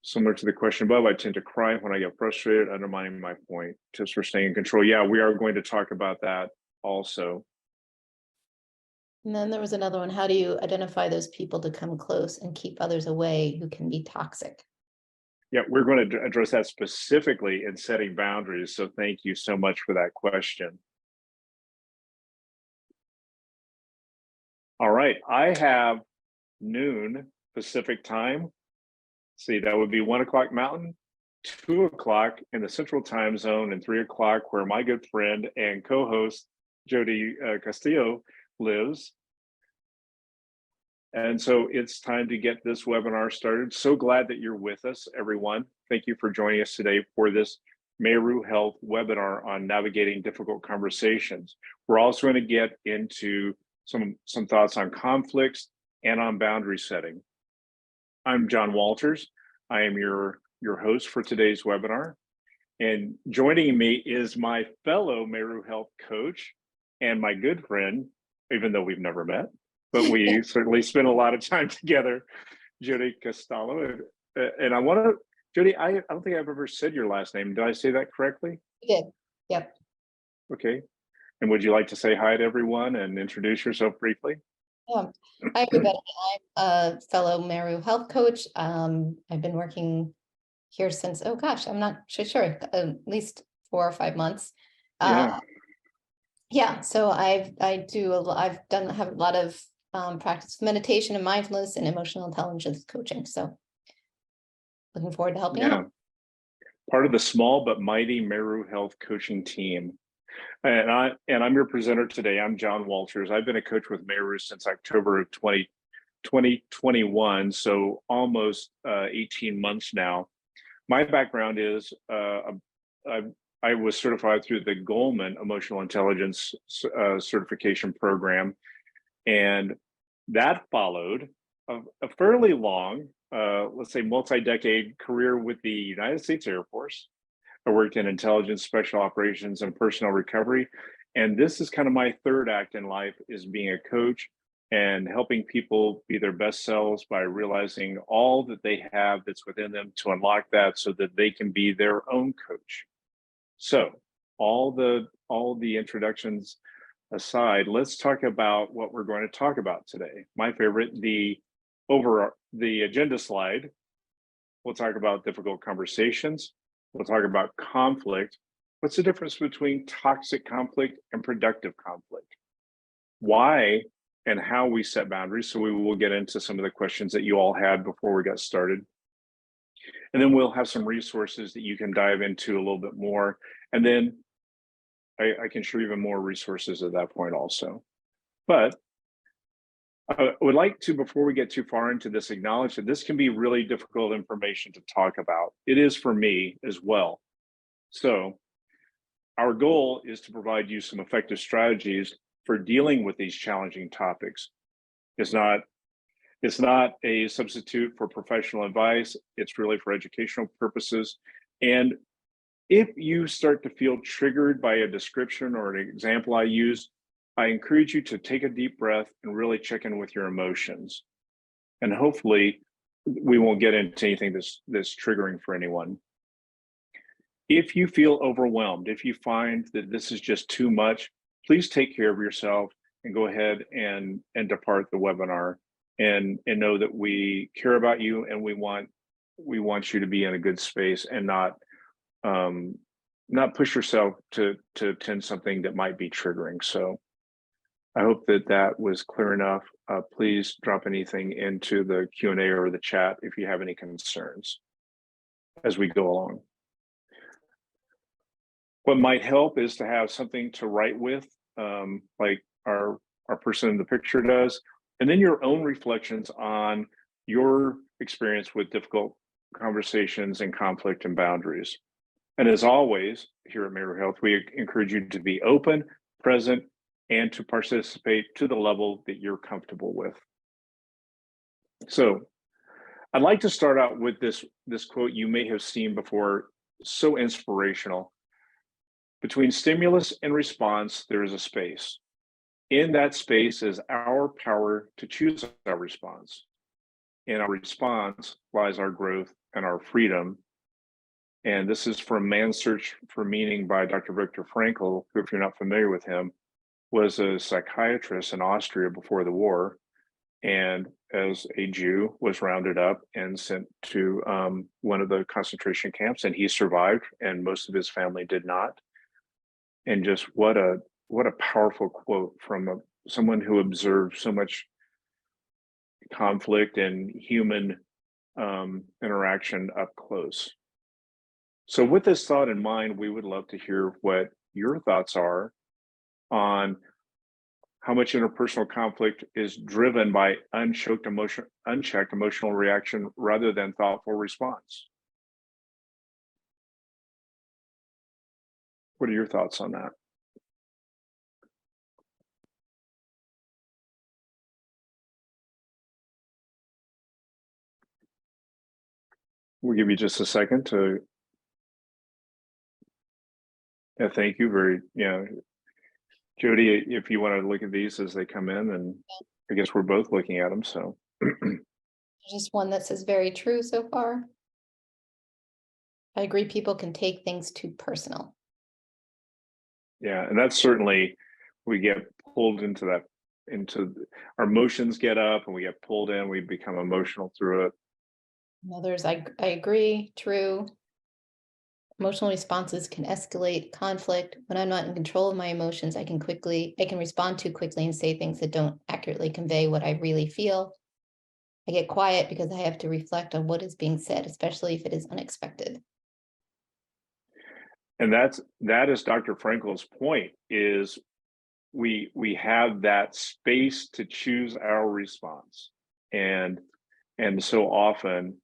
Similar to the question above, I tend to cry when I get frustrated, undermining my point. Tips for staying in control. Yeah, we are going to talk about that also. And then there was another one. How do you identify those people to come close and keep others away who can be toxic? Yeah, we're going to address that specifically in setting boundaries. So thank you so much for that question. All right, I have noon Pacific time. See, that would be 1 o'clock Mountain, 2 o'clock in the Central Time Zone, and 3 o'clock where my good friend and co-host Jody Castillo lives. And so it's time to get this webinar started. So glad that you're with us, everyone. Thank you for joining us today for this Meru Health webinar on navigating difficult conversations. We're also going to get into some thoughts on conflicts and on boundary setting. I'm John Walters. I am your host for today's webinar. And joining me is my fellow Meru Health coach and my good friend, even though we've never met, but we certainly spend a lot of time together, Jody Castallo. And I want to, Jody, I don't think I've ever said your last name. Did I say that correctly? You did. Yep. Okay. And would you like to say hi to everyone and introduce yourself briefly? Yeah. Hi, everybody. I'm a fellow Meru health coach. I've been working here since, oh gosh, I'm not sure, at least 4 or 5 months. Yeah. Yeah, so I've done have a lot of practice of meditation and mindfulness and emotional intelligence coaching. So looking forward to helping out. Part of the small but mighty Meru Health coaching team. And I'm your presenter today. I'm John Walters. I've been a coach with Meru since October of 2021, so almost 18 months now. My background is I was certified through the Goldman Emotional Intelligence certification program, and that followed a fairly long, let's say multi-decade career with the United States Air Force. I worked in intelligence, special operations, and personnel recovery. And this is kind of my third act in life, is being a coach and helping people be their best selves by realizing all that they have that's within them to unlock that so that they can be their own coach. So all the introductions aside, let's talk about what we're going to talk about today. My favorite, the agenda slide. We'll talk about difficult conversations. We'll talk about conflict. What's the difference between toxic conflict and productive conflict? Why and how we set boundaries. So we will get into some of the questions that you all had before we got started. And then we'll have some resources that you can dive into a little bit more. And then I can share even more resources at that point also. But I would like to, before we get too far into this, acknowledge that this can be really difficult information to talk about. It is for me as well. So our goal is to provide you some effective strategies for dealing with these challenging topics. It's not a substitute for professional advice. It's really for educational purposes. And if you start to feel triggered by a description or an example I use, I encourage you to take a deep breath and really check in with your emotions. And hopefully we won't get into anything that's triggering for anyone. If you feel overwhelmed, if you find that this is just too much, please take care of yourself and go ahead and depart the webinar, and know that we care about you and we want you to be in a good space and not push yourself to attend something that might be triggering. So I hope that was clear enough. Please drop anything into the Q&A or the chat if you have any concerns as we go along. What might help is to have something to write with, like our person in the picture does, and then your own reflections on your experience with difficult conversations and conflict and boundaries. And as always, here at Meru Health, we encourage you to be open, present, and to participate to the level that you're comfortable with. So I'd like to start out with this quote you may have seen before, so inspirational. Between stimulus and response, there is a space. In that space is our power to choose our response. in our response lies our growth and our freedom. And this is from Man's Search for Meaning by Dr. Viktor Frankl, who, if you're not familiar with him, was a psychiatrist in Austria before the war, and as a Jew was rounded up and sent to one of the concentration camps, and he survived, and most of his family did not. And just what a powerful quote from someone who observed so much conflict and human interaction up close. So with this thought in mind, we would love to hear what your thoughts are on how much interpersonal conflict is driven by unchecked emotional reaction rather than thoughtful response. What are your thoughts on that? We'll give you just a second to. Yeah, thank you. Jody, if you want to look at these as they come in, and I guess we're both looking at them. So Just one that says very true so far. I agree, people can take things too personal. yeah, and that's certainly, we get pulled into that, our emotions get up and we get pulled in, we become emotional through it. Others, I agree, true. Emotional responses can escalate conflict. When I'm not in control of my emotions, I can respond too quickly and say things that don't accurately convey what I really feel. I get quiet because I have to reflect on what is being said, especially if it is unexpected. And that is Dr. Frankl's point, is we have that space to choose our response. And so often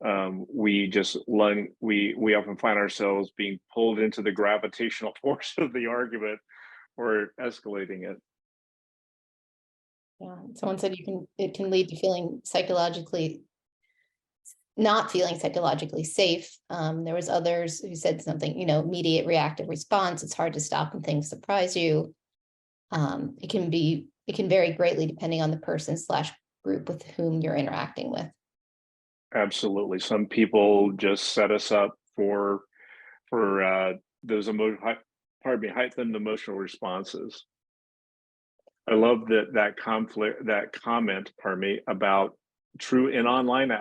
we often find ourselves being pulled into the gravitational force of the argument or escalating it. Yeah, someone said it can lead to not feeling psychologically safe. There was others who said something, immediate reactive response. It's hard to stop when things surprise you. It can vary greatly depending on the person / group with whom you're interacting with. Absolutely. Some people just set us up for those heightened emotional responses. I love that comment, about true in online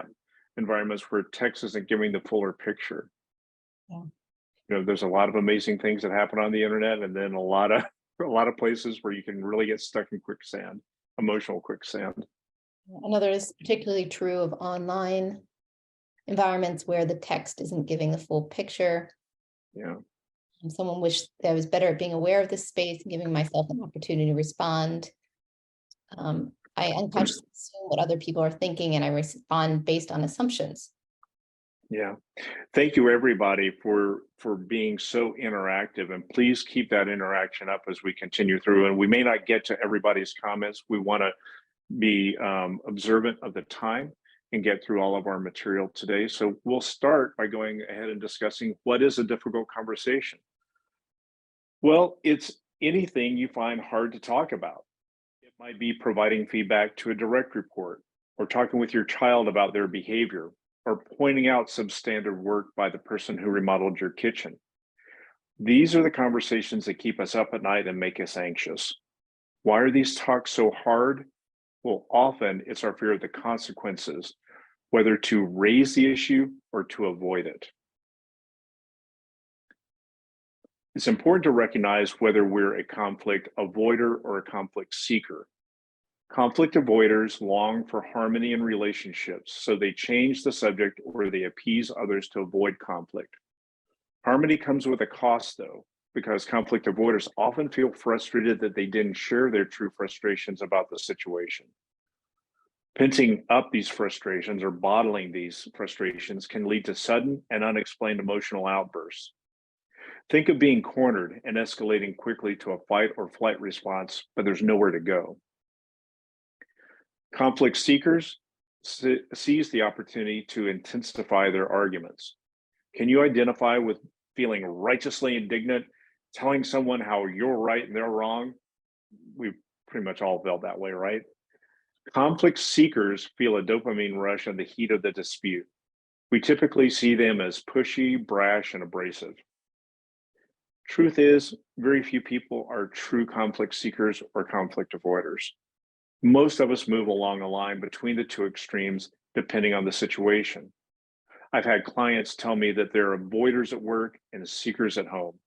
environments where text isn't giving the fuller picture. Yeah. There's a lot of amazing things that happen on the internet, and then a lot of places where you can really get stuck in quicksand, emotional quicksand. Another is particularly true of online environments where the text isn't giving the full picture. Yeah. Someone wished that I was better at being aware of this space and giving myself an opportunity to respond. I unconsciously assume what other people are thinking, and I respond based on assumptions. Yeah. Thank you, everybody, for being so interactive, and please keep that interaction up as we continue through. And we may not get to everybody's comments. We want to be observant of the time and get through all of our material today. So we'll start by going ahead and discussing what is a difficult conversation. Well, it's anything you find hard to talk about. It might be providing feedback to a direct report, or talking with your child about their behavior, or pointing out substandard work by the person who remodeled your kitchen. These are the conversations that keep us up at night and make us anxious. Why are these talks so hard? Well, often it's our fear of the consequences, whether to raise the issue or to avoid it. It's important to recognize whether we're a conflict avoider or a conflict seeker. Conflict avoiders long for harmony in relationships, so they change the subject or they appease others to avoid conflict. Harmony comes with a cost, though, because conflict avoiders often feel frustrated that they didn't share their true frustrations about the situation. Penting up these frustrations or bottling these frustrations can lead to sudden and unexplained emotional outbursts. Think of being cornered and escalating quickly to a fight or flight response, but there's nowhere to go. Conflict seekers seize the opportunity to intensify their arguments. Can you identify with feeling righteously indignant, telling someone how you're right and they're wrong? We've pretty much all felt that way, right? Conflict seekers feel a dopamine rush in the heat of the dispute. We typically see them as pushy, brash, and abrasive. Truth is, very few people are true conflict seekers or conflict avoiders. Most of us move along a line between the two extremes, depending on the situation. I've had clients tell me that they're avoiders at work and seekers at home.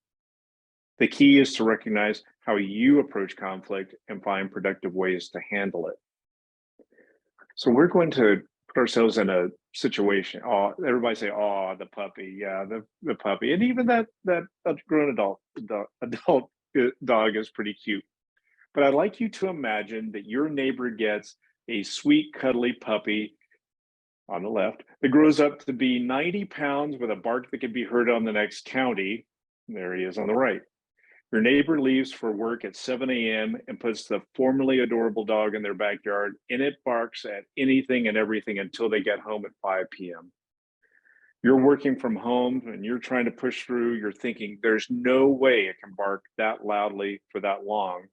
The key is to recognize how you approach conflict and find productive ways to handle it. So we're going to put ourselves in a situation. Oh, everybody say, "Oh, the puppy, yeah, the puppy," and even that grown adult dog is pretty cute. But I'd like you to imagine that your neighbor gets a sweet, cuddly puppy on the left that grows up to be 90 pounds with a bark that can be heard on the next county. There he is on the right. Your neighbor leaves for work at 7 a.m. and puts the formerly adorable dog in their backyard, and it barks at anything and everything until they get home at 5 p.m. You're working from home and you're trying to push through. You're thinking, there's no way it can bark that loudly for that long,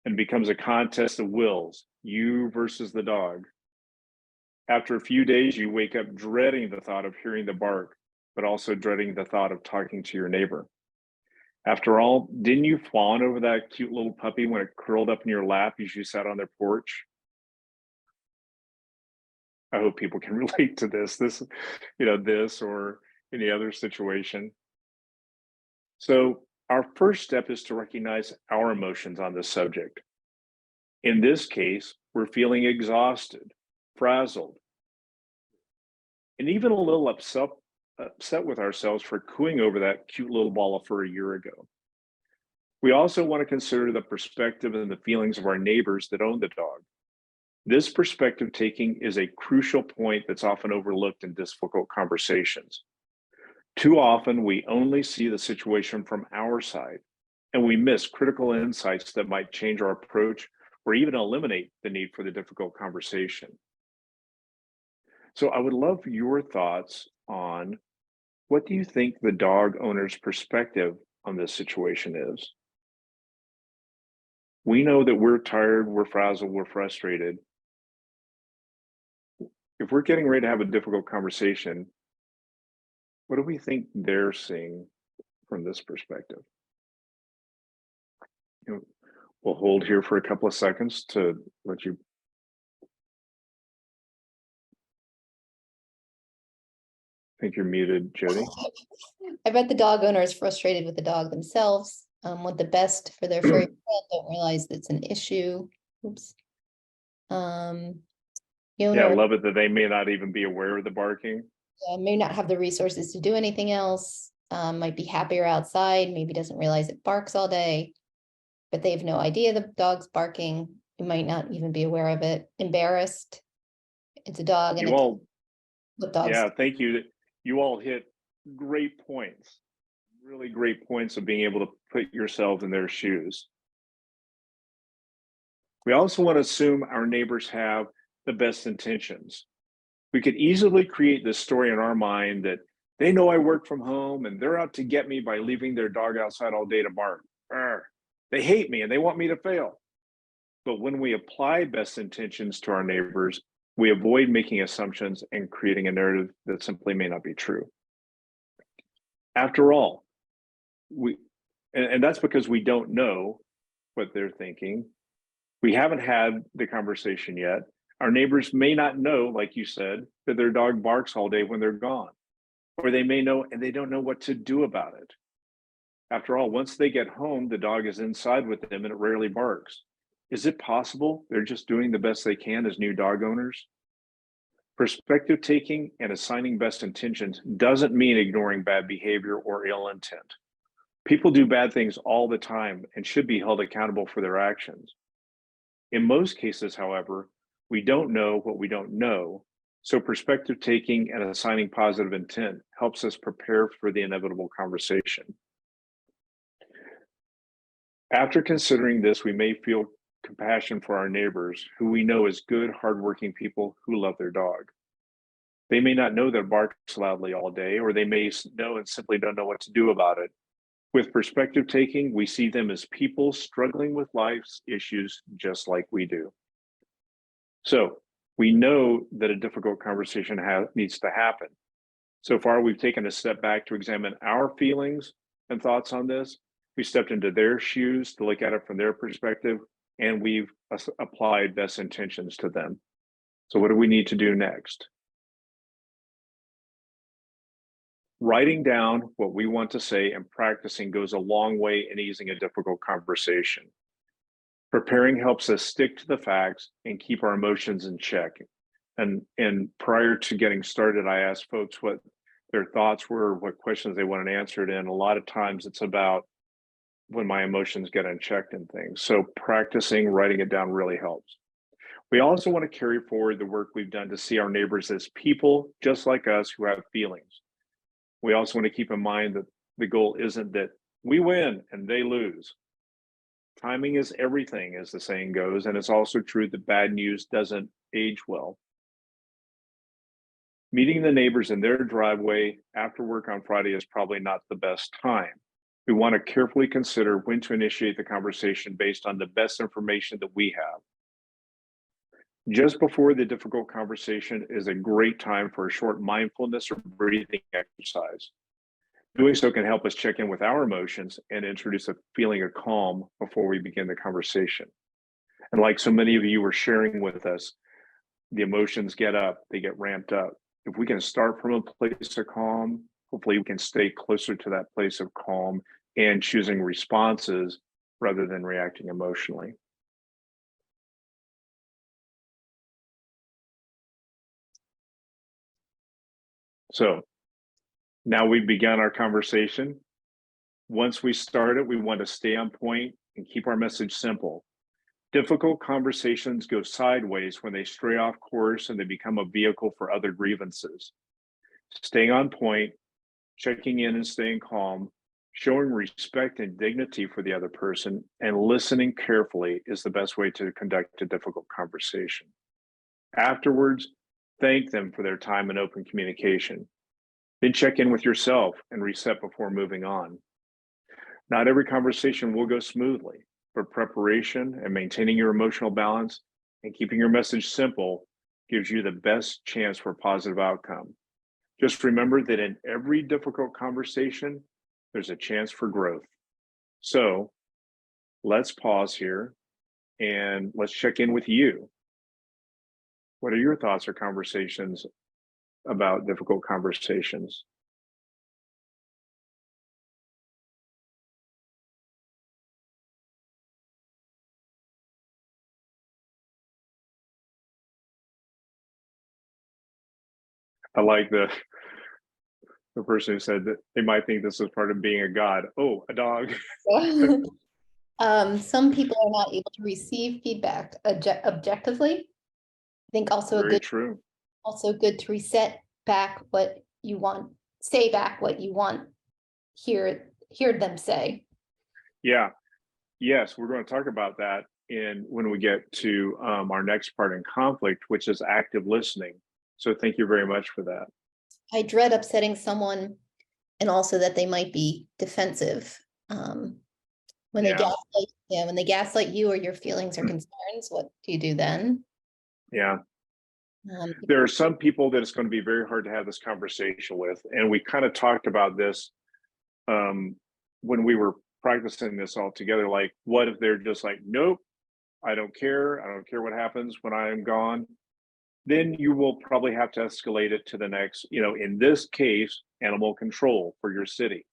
and becomes a contest of wills, you versus the dog. After a few days, you wake up dreading the thought of hearing the bark, but also dreading the thought of talking to your neighbor. After all, didn't you fawn over that cute little puppy when it curled up in your lap as you sat on their porch? I hope people can relate to this, this or any other situation. So our first step is to recognize our emotions on this subject. In this case, we're feeling exhausted, frazzled, and even a little upset with ourselves for cooing over that cute little ball of fur a year ago. We also want to consider the perspective and the feelings of our neighbors that own the dog. This perspective taking is a crucial point that's often overlooked in difficult conversations. Too often, we only see the situation from our side, and we miss critical insights that might change our approach or even eliminate the need for the difficult conversation. So I would love your thoughts on, what do you think the dog owner's perspective on this situation is? We know that we're tired, we're frazzled, we're frustrated. If we're getting ready to have a difficult conversation, what do we think they're seeing from this perspective? We'll hold here for a couple of seconds to let you. I think you're muted, Jody. I bet the dog owner is frustrated with the dog themselves, want the best for their furry friend, don't realize it's an issue. Oops. The Yeah, I owner love it that they may not even be aware of the barking. may not have the resources to do anything else, might be happier outside, maybe doesn't realize it barks all day, but they have no idea the dog's barking. It might not even be aware of it. Embarrassed. It's a dog and You all, what dogs. yeah, thank you. You all hit great points, really great points of being able to put yourself in their shoes. We also want to assume our neighbors have the best intentions. We could easily create this story in our mind that they know I work from home and they're out to get me by leaving their dog outside all day to bark. They hate me and they want me to fail. But when we apply best intentions to our neighbors, we avoid making assumptions and creating a narrative that simply may not be true. After all, and that's because we don't know what they're thinking. We haven't had the conversation yet. Our neighbors may not know, like you said, that their dog barks all day when they're gone, or they may know and they don't know what to do about it. After all, once they get home, the dog is inside with them and it rarely barks. Is it possible they're just doing the best they can as new dog owners? Perspective taking and assigning best intentions doesn't mean ignoring bad behavior or ill intent. People do bad things all the time and should be held accountable for their actions. In most cases, however, we don't know what we don't know, so perspective taking and assigning positive intent helps us prepare for the inevitable conversation. After considering this, we may feel compassion for our neighbors, who we know as good, hardworking people who love their dog. They may not know that barks loudly all day, or they may know and simply don't know what to do about it. With perspective taking, we see them as people struggling with life's issues just like we do. So we know that a difficult conversation needs to happen. So far, we've taken a step back to examine our feelings and thoughts on this. We stepped into their shoes to look at it from their perspective, and we've applied best intentions to them. So what do we need to do next? Writing down what we want to say and practicing goes a long way in easing a difficult conversation. Preparing helps us stick to the facts and keep our emotions in check. And prior to getting started, I asked folks what their thoughts were, what questions they wanted answered. And a lot of times it's about when my emotions get unchecked and things. So practicing writing it down really helps. We also want to carry forward the work we've done to see our neighbors as people just like us who have feelings. We also want to keep in mind that the goal isn't that we win and they lose. Timing is everything, as the saying goes, and it's also true that bad news doesn't age well. Meeting the neighbors in their driveway after work on Friday is probably not the best time. We want to carefully consider when to initiate the conversation based on the best information that we have. Just before the difficult conversation is a great time for a short mindfulness or breathing exercise. Doing so can help us check in with our emotions and introduce a feeling of calm before we begin the conversation. And like so many of you were sharing with us, the emotions get up, they get ramped up. If we can start from a place of calm, hopefully we can stay closer to that place of calm and choosing responses rather than reacting emotionally. So now we've begun our conversation. Once we start it, we want to stay on point and keep our message simple. Difficult conversations go sideways when they stray off course and they become a vehicle for other grievances. Staying on point, checking in and staying calm, showing respect and dignity for the other person, and listening carefully is the best way to conduct a difficult conversation. Afterwards, thank them for their time and open communication. Then check in with yourself and reset before moving on. Not every conversation will go smoothly, but preparation and maintaining your emotional balance and keeping your message simple gives you the best chance for a positive outcome. Just remember that in every difficult conversation, there's a chance for growth. So let's pause here and let's check in with you. What are your thoughts or conversations about difficult conversations? I like the person who said that they might think this is part of being a god. Oh, a dog. Some people are not able to receive feedback objectively. I think also Very true. also good to reset back what you want, say back what you want, hear them say. Yeah. Yes, we're going to talk about that when we get to our next part in conflict, which is active listening. So thank you very much for that. I dread upsetting someone, and also that they might be defensive. When they gaslight you or your feelings or concerns, what do you do then? Yeah. There are some people that it's going to be very hard to have this conversation with. And we kind of talked about this when we were practicing this all together. Like, what if they're just like, nope, I don't care. I don't care what happens when I am gone. Then you will probably have to escalate it to the next, in this case, animal control for your city.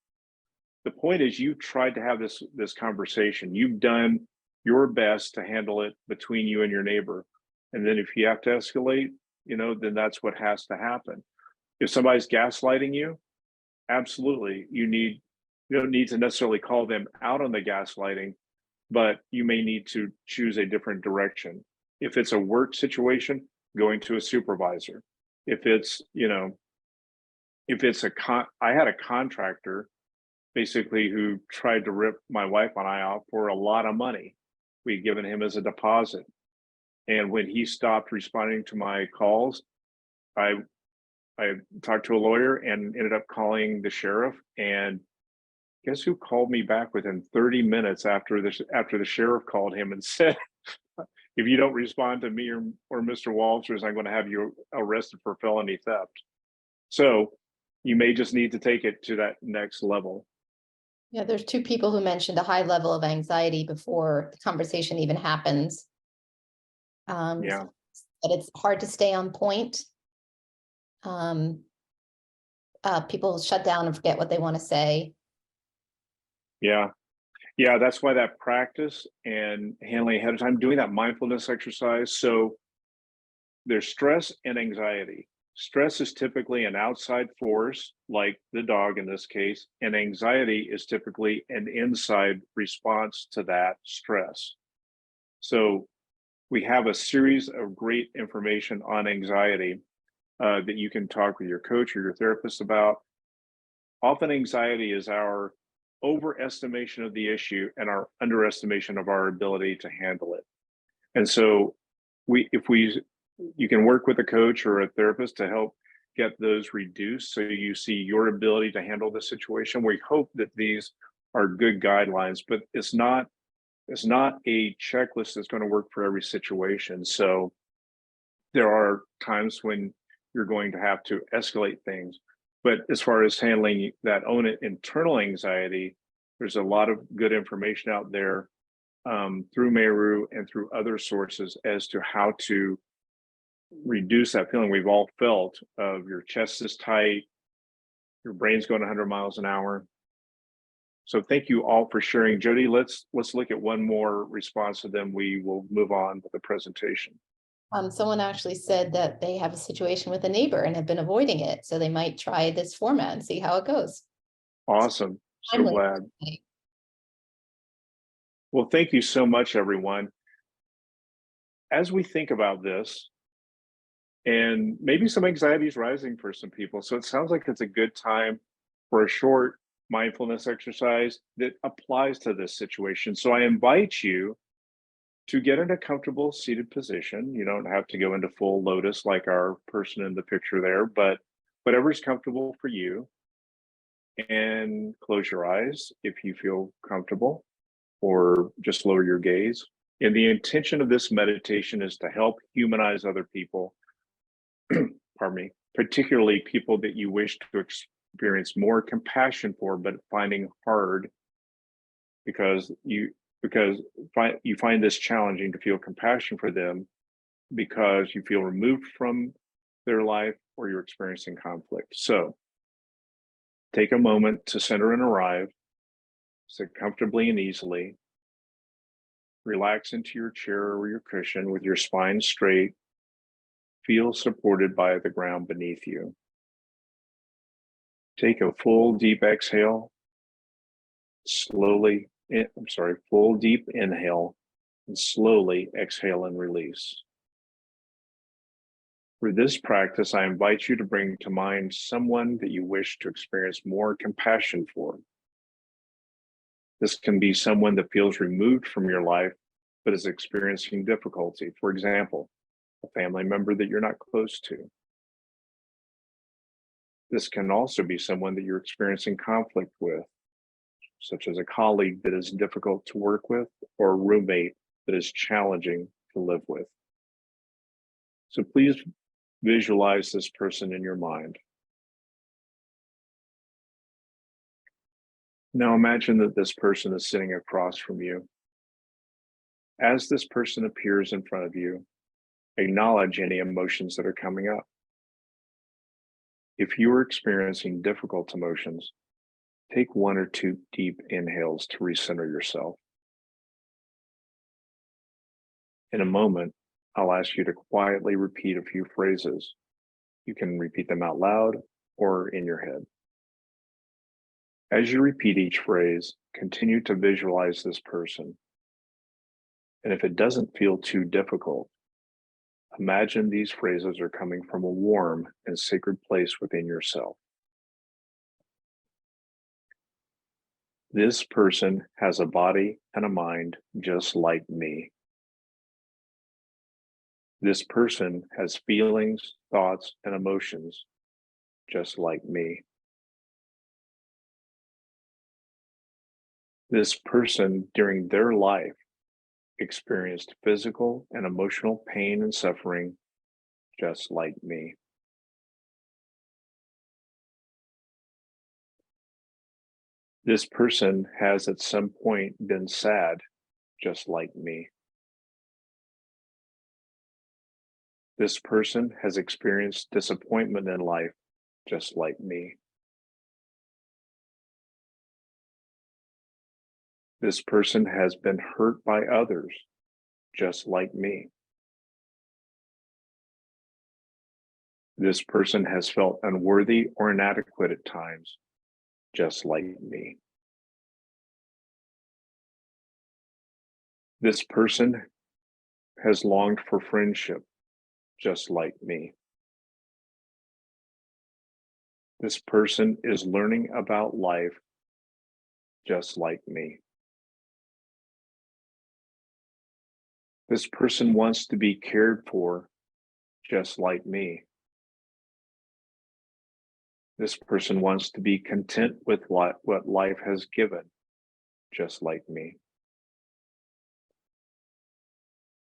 The point is you tried to have this conversation. You've done your best to handle it between you and your neighbor. And then if you have to escalate, then that's what has to happen. If somebody's gaslighting you, absolutely, you don't need to necessarily call them out on the gaslighting, but you may need to choose a different direction. If it's a work situation, going to a supervisor. If it's, I had a contractor basically who tried to rip my wife and I off for a lot of money we'd given him as a deposit. And when he stopped responding to my calls, I talked to a lawyer and ended up calling the sheriff. And guess who called me back within 30 minutes after the sheriff called him and said, if you don't respond to me or Mr. Walters, I'm going to have you arrested for felony theft. So you may just need to take it to that next level. Yeah, there's two people who mentioned a high level of anxiety before the conversation even happens. Yeah. But it's hard to stay on point. People shut down and forget what they want to say. Yeah. Yeah. That's why that practice and handling ahead of time, doing that mindfulness exercise. So there's stress and anxiety. Stress is typically an outside force, like the dog in this case, and anxiety is typically an inside response to that stress. So we have a series of great information on anxiety that you can talk with your coach or your therapist about. Often anxiety is our overestimation of the issue and our underestimation of our ability to handle it. And so you can work with a coach or a therapist to help get those reduced so you see your ability to handle the situation. We hope that these are good guidelines, but it's not a checklist that's going to work for every situation. So there are times when you're going to have to escalate things. But as far as handling that own internal anxiety, there's a lot of good information out there through Meru and through other sources as to how to reduce that feeling we've all felt of your chest is tight, your brain's going 100 miles an hour. So thank you all for sharing. Jody, let's look at one more response and then we will move on with the presentation. Someone actually said that they have a situation with a neighbor and have been avoiding it, so they might try this format and see how it goes. Awesome. So Timely. glad. Well, thank you so much, everyone. As we think about this, and maybe some anxiety is rising for some people, so it sounds like it's a good time for a short mindfulness exercise that applies to this situation. So I invite you to get in a comfortable seated position. You don't have to go into full lotus like our person in the picture there, but whatever's comfortable for you. And close your eyes if you feel comfortable, or just lower your gaze. And the intention of this meditation is to help humanize other people, pardon me, particularly people that you wish to experience more compassion for, but finding hard because you find this challenging to feel compassion for them because you feel removed from their life or you're experiencing conflict. So take a moment to center and arrive, sit comfortably and easily. Relax into your chair or your cushion with your spine straight. Feel supported by the ground beneath you. Take a full deep exhale. Full deep inhale and slowly exhale and release. For this practice, I invite you to bring to mind someone that you wish to experience more compassion for. This can be someone that feels removed from your life, but is experiencing difficulty. For example, a family member that you're not close to. This can also be someone that you're experiencing conflict with, such as a colleague that is difficult to work with or a roommate that is challenging to live with. So please visualize this person in your mind. Now imagine that this person is sitting across from you. As this person appears in front of you, acknowledge any emotions that are coming up. If you are experiencing difficult emotions, take 1 or 2 deep inhales to recenter yourself. In a moment, I'll ask you to quietly repeat a few phrases. You can repeat them out loud or in your head. As you repeat each phrase, continue to visualize this person. And if it doesn't feel too difficult, imagine these phrases are coming from a warm and sacred place within yourself. This person has a body and a mind just like me. This person has feelings, thoughts, and emotions just like me. This person during their life experienced physical and emotional pain and suffering just like me. This person has at some point been sad just like me. This person has experienced disappointment in life just like me. This person has been hurt by others just like me. This person has felt unworthy or inadequate at times just like me. This person has longed for friendship just like me. This person is learning about life just like me. This person wants to be cared for just like me. This person wants to be content with what life has given just like me.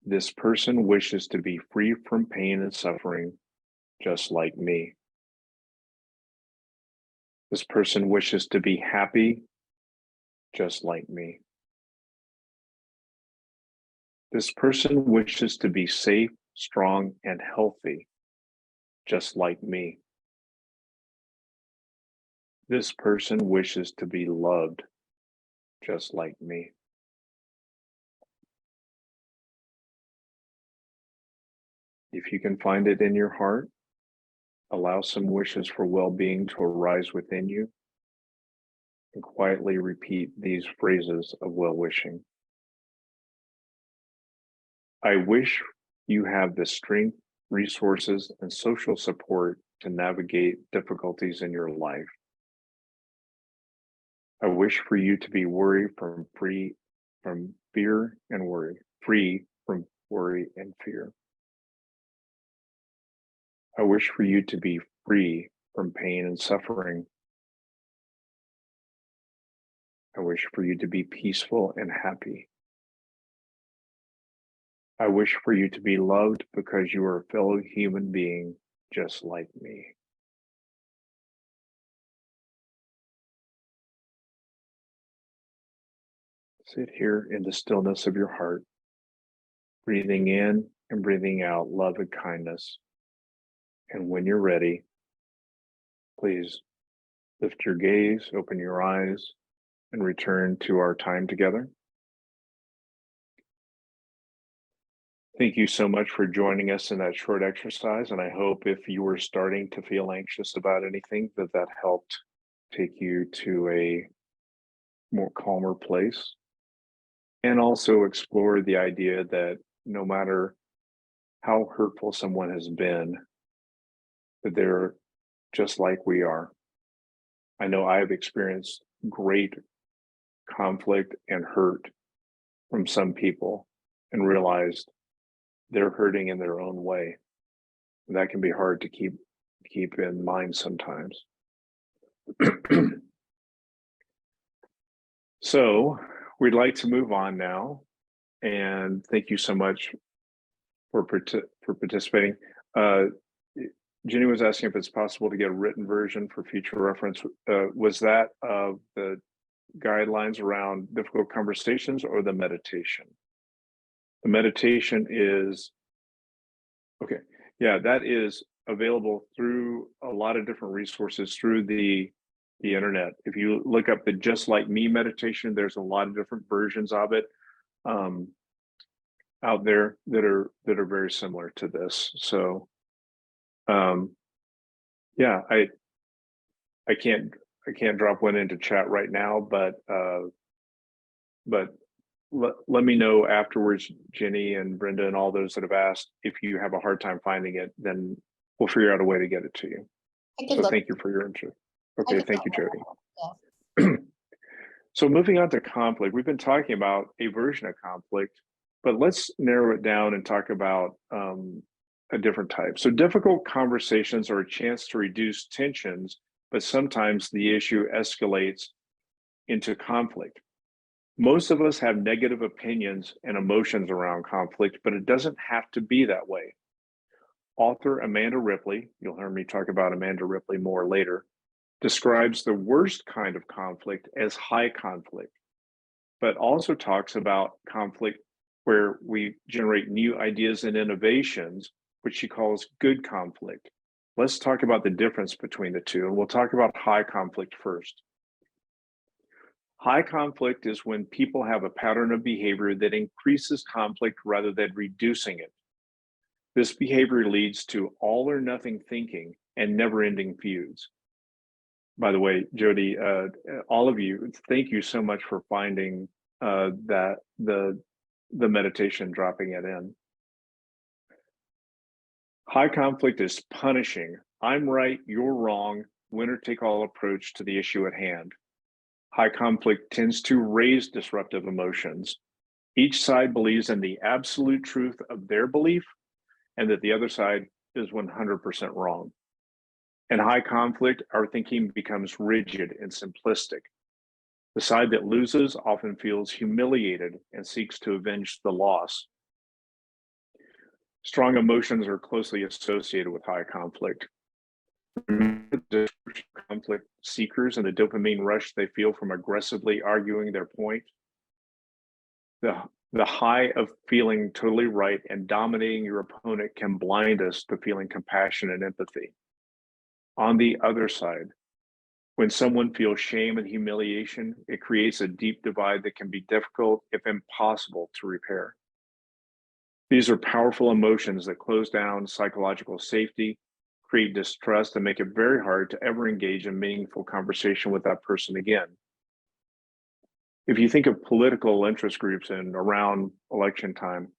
This person wishes to be free from pain and suffering just like me. This person wishes to be happy just like me. This person wishes to be safe, strong, and healthy just like me. This person wishes to be loved just like me. If you can find it in your heart, allow some wishes for well-being to arise within you and quietly repeat these phrases of well-wishing. I wish you have the strength, resources, and social support to navigate difficulties in your life. I wish for you to be free from fear and worry, free from worry and fear. I wish for you to be free from pain and suffering. I wish for you to be peaceful and happy. I wish for you to be loved because you are a fellow human being just like me. Sit here in the stillness of your heart, breathing in and breathing out love and kindness. And when you're ready, please lift your gaze, open your eyes, and return to our time together. Thank you so much for joining us in that short exercise. And I hope if you were starting to feel anxious about anything, that helped take you to a more calmer place. And also explore the idea that no matter how hurtful someone has been, that they're just like we are. I know I've experienced great conflict and hurt from some people and realized they're hurting in their own way. And that can be hard to keep in mind sometimes. So we'd like to move on now. And thank you so much for participating. Jenny was asking if it's possible to get a written version for future reference. Was that of the guidelines around difficult conversations or the meditation? The meditation is, okay, yeah, that is available through a lot of different resources through the internet. If you look up the Just Like Me meditation, there's a lot of different versions of it out there that are very similar to this. So yeah, I can't drop one into chat right now, but let me know afterwards, Jenny and Brenda and all those that have asked. If you have a hard time finding it, then we'll figure out a way to get it to you. So thank you for your interest. Okay, thank you, Jody. Yeah. So moving on to conflict, we've been talking about a version of conflict, but let's narrow it down and talk about a different type. So difficult conversations are a chance to reduce tensions, but sometimes the issue escalates into conflict. Most of us have negative opinions and emotions around conflict, but it doesn't have to be that way. Author Amanda Ripley, you'll hear me talk about Amanda Ripley more later, describes the worst kind of conflict as high conflict, but also talks about conflict where we generate new ideas and innovations, which she calls good conflict. Let's talk about the difference between the two, and we'll talk about high conflict first. High conflict is when people have a pattern of behavior that increases conflict rather than reducing it. This behavior leads to all or nothing thinking and never-ending feuds. By the way, Jody, all of you, thank you so much for finding that the meditation, dropping it in. High conflict is punishing. I'm right, you're wrong, winner take all approach to the issue at hand. High conflict tends to raise disruptive emotions. Each side believes in the absolute truth of their belief and that the other side is 100% wrong. In high conflict, our thinking becomes rigid and simplistic. The side that loses often feels humiliated and seeks to avenge the loss. Strong emotions are closely associated with high conflict. Conflict seekers and the dopamine rush they feel from aggressively arguing their point. The high of feeling totally right and dominating your opponent can blind us to feeling compassion and empathy. On the other side, when someone feels shame and humiliation, it creates a deep divide that can be difficult, if impossible, to repair. These are powerful emotions that close down psychological safety, create distrust, and make it very hard to ever engage in meaningful conversation with that person again. If you think of political interest groups and around election time,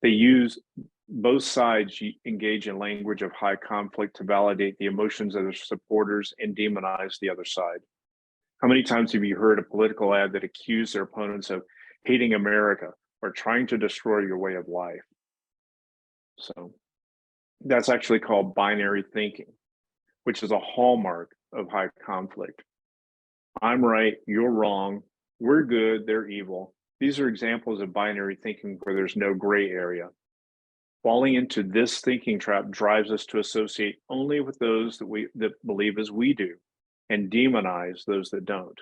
they use both sides engage in language of high conflict to validate the emotions of their supporters and demonize the other side. How many times have you heard a political ad that accused their opponents of hating America or trying to destroy your way of life? So that's actually called binary thinking, which is a hallmark of high conflict. I'm right, you're wrong, we're good, they're evil. These are examples of binary thinking where there's no gray area. Falling into this thinking trap drives us to associate only with those that believe as we do and demonize those that don't.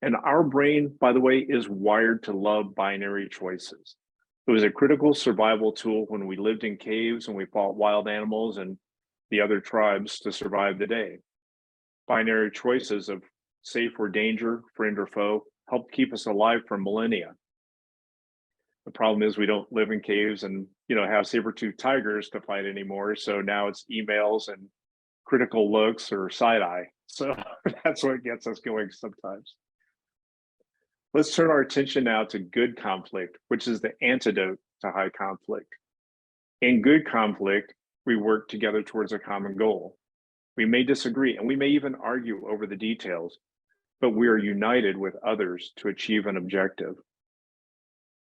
And our brain, by the way, is wired to love binary choices. It was a critical survival tool when we lived in caves and we fought wild animals and the other tribes to survive the day. Binary choices of safe or danger, friend or foe, helped keep us alive for millennia. The problem is we don't live in caves and have saber-toothed tigers to fight anymore. So now it's emails and critical looks or side eye. So that's what gets us going sometimes. Let's turn our attention now to good conflict, which is the antidote to high conflict. In good conflict, we work together towards a common goal. We may disagree and we may even argue over the details, but we are united with others to achieve an objective.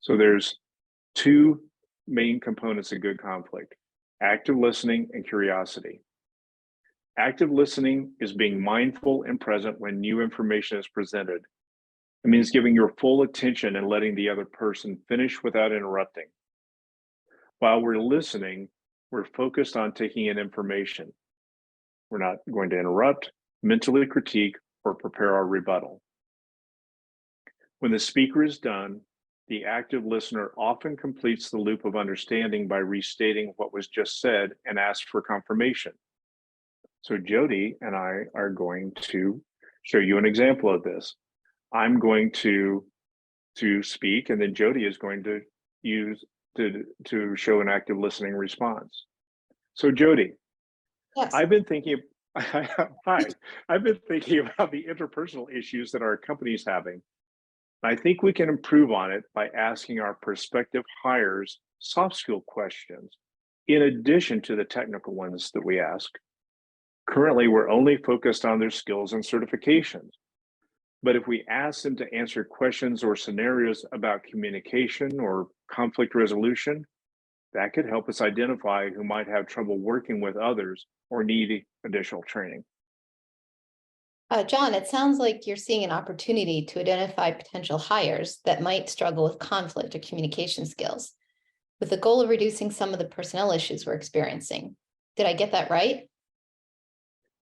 So there's two main components of good conflict: active listening and curiosity. Active listening is being mindful and present when new information is presented. It means giving your full attention and letting the other person finish without interrupting. While we're listening, we're focused on taking in information. We're not going to interrupt, mentally critique, or prepare our rebuttal. When the speaker is done, the active listener often completes the loop of understanding by restating what was just said and asks for confirmation. So Jody and I are going to show you an example of this. I'm going to speak, and then Jody is going to use to show an active listening response. So Jody, Yes. I've been thinking hi. I've been thinking about the interpersonal issues that our company's having. I think we can improve on it by asking our prospective hires soft skill questions in addition to the technical ones that we ask. Currently, we're only focused on their skills and certifications. But if we ask them to answer questions or scenarios about communication or conflict resolution, that could help us identify who might have trouble working with others or need additional training. John, it sounds like you're seeing an opportunity to identify potential hires that might struggle with conflict or communication skills, with the goal of reducing some of the personnel issues we're experiencing. Did I get that right?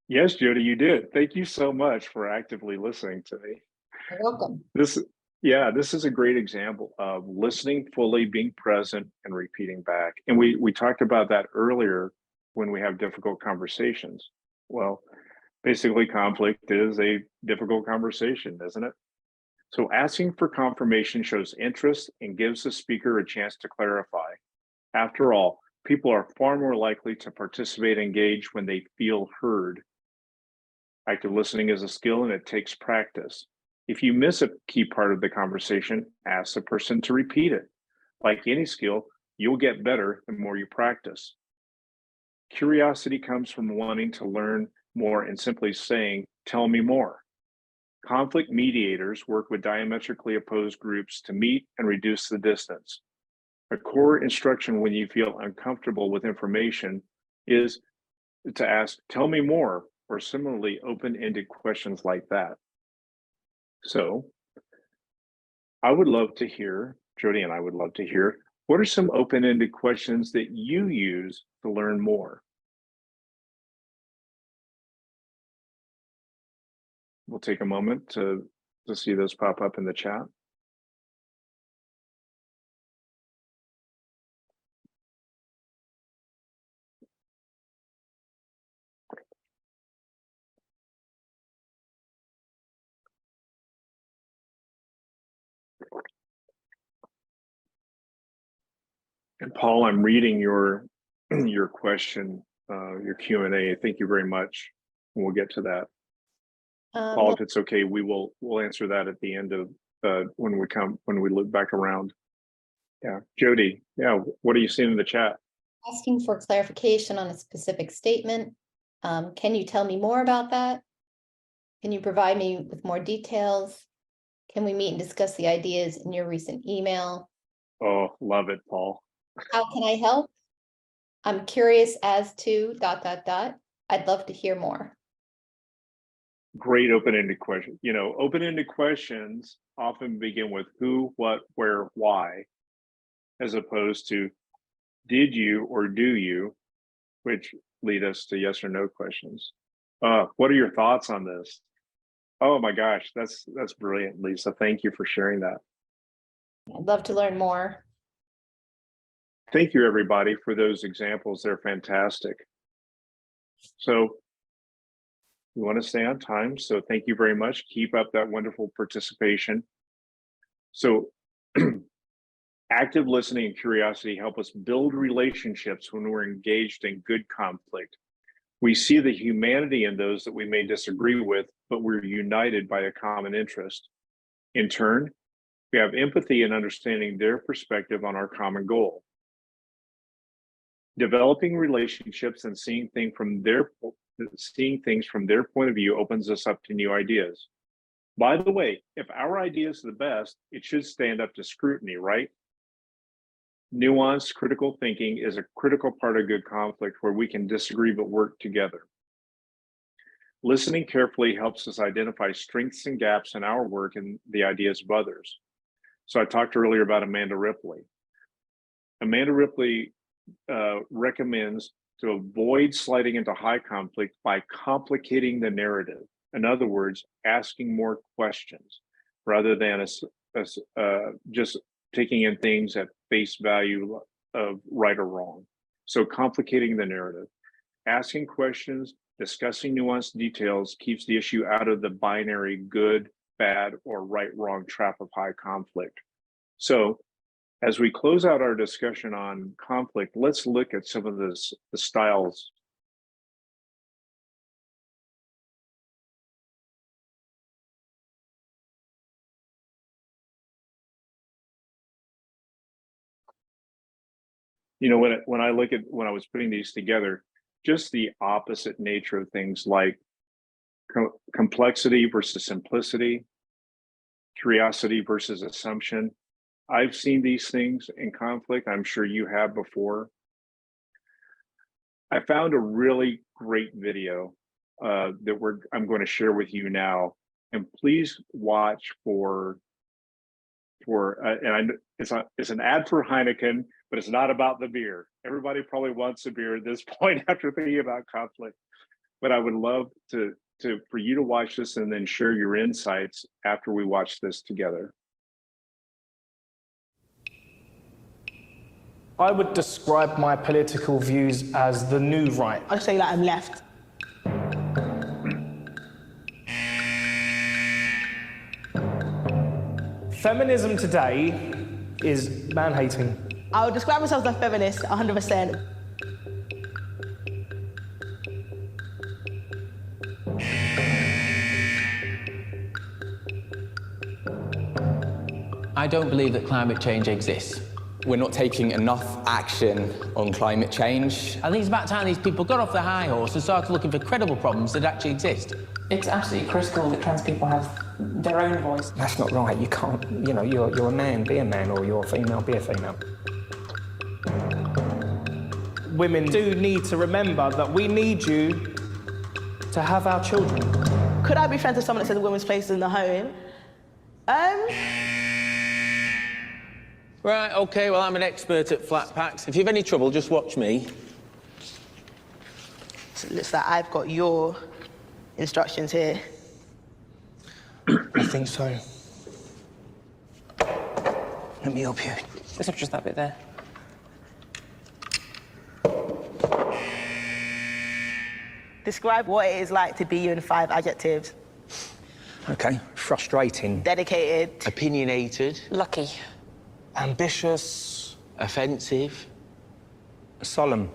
Yes, Jody, you did. Thank you so much for actively listening to me. You're welcome. This is a great example of listening fully, being present, and repeating back. And we talked about that earlier when we have difficult conversations. Well, basically, conflict is a difficult conversation, isn't it? So asking for confirmation shows interest and gives the speaker a chance to clarify. After all, people are far more likely to participate and engage when they feel heard. Active listening is a skill and it takes practice. If you miss a key part of the conversation, ask the person to repeat it. Like any skill, you'll get better the more you practice. Curiosity comes from wanting to learn more and simply saying, "Tell me more." Conflict mediators work with diametrically opposed groups to meet and reduce the distance. A core instruction when you feel uncomfortable with information is to ask, "Tell me more," or similarly open-ended questions like that. So I would love to hear, Jody and I would love to hear, what are some open-ended questions that you use to learn more? We'll take a moment to see those pop up in the chat. And Paul, I'm reading your your question, your Q&A. Thank you very much. And we'll get to that. Paul, Well, if it's okay, we'll answer that at the end of when we look back around. Yeah, Jody. Yeah, what are you seeing in the chat? asking for clarification on a specific statement. Can you tell me more about that? Can you provide me with more details? Can we meet and discuss the ideas in your recent email? Oh, love it, Paul. How can I help? I'm curious as to ... I'd love to hear more. Great open-ended question. You know, open-ended questions often begin with who, what, where, why, as opposed to did you or do you, which lead us to yes or no questions. What are your thoughts on this? Oh my gosh, that's brilliant, Lisa. Thank you for sharing that. I'd love to learn more. Thank you, everybody, for those examples. They're fantastic. So we want to stay on time. So thank you very much. Keep up that wonderful participation. So active listening and curiosity help us build relationships when we're engaged in good conflict. We see the humanity in those that we may disagree with, but we're united by a common interest. In turn, we have empathy in understanding their perspective on our common goal. Developing relationships and seeing things from their point of view opens us up to new ideas. By the way, if our idea is the best, it should stand up to scrutiny, right? Nuanced critical thinking is a critical part of good conflict where we can disagree but work together. Listening carefully helps us identify strengths and gaps in our work and the ideas of others. So I talked earlier about Amanda Ripley. Amanda Ripley recommends to avoid sliding into high conflict by complicating the narrative. In other words, asking more questions rather than just taking in things at face value of right or wrong. So complicating the narrative, asking questions, discussing nuanced details keeps the issue out of the binary good, bad, or right, wrong trap of high conflict. So as we close out our discussion on conflict, let's look at some of the styles. You know, when I was putting these together, just the opposite nature of things like complexity versus simplicity, curiosity versus assumption. I've seen these things in conflict. I'm sure you have before. I found a really great video that I'm going to share with you now. And please watch it's an ad for Heineken, but it's not about the beer. Everybody probably wants a beer at this point after thinking about conflict. But I would love for you to watch this and then share your insights after we watch this together. I would describe my political views as the new right. I'd say that I'm left. Feminism today is man-hating. I would describe myself as a feminist, 100%. I don't believe that climate change exists. We're not taking enough action on climate change. I think it's about time these people got off their high horse and started looking for credible problems that actually exist. It's absolutely critical that trans people have their own voice. That's not right. You can't, you know, you're a man, be a man, or you're a female, be a female. Women do need to remember that we need you to have our children. Could I be friends with someone that says a woman's place is in the home? Right, OK, well, I'm an expert at flat packs. If you have any trouble, just watch me. So it looks like I've got your instructions here. I think so. Let me help you. It's just that bit there. Describe what it is like to be you in 5 adjectives. Okay, frustrating. Dedicated. Opinionated. Lucky. Ambitious. Offensive. Solemn.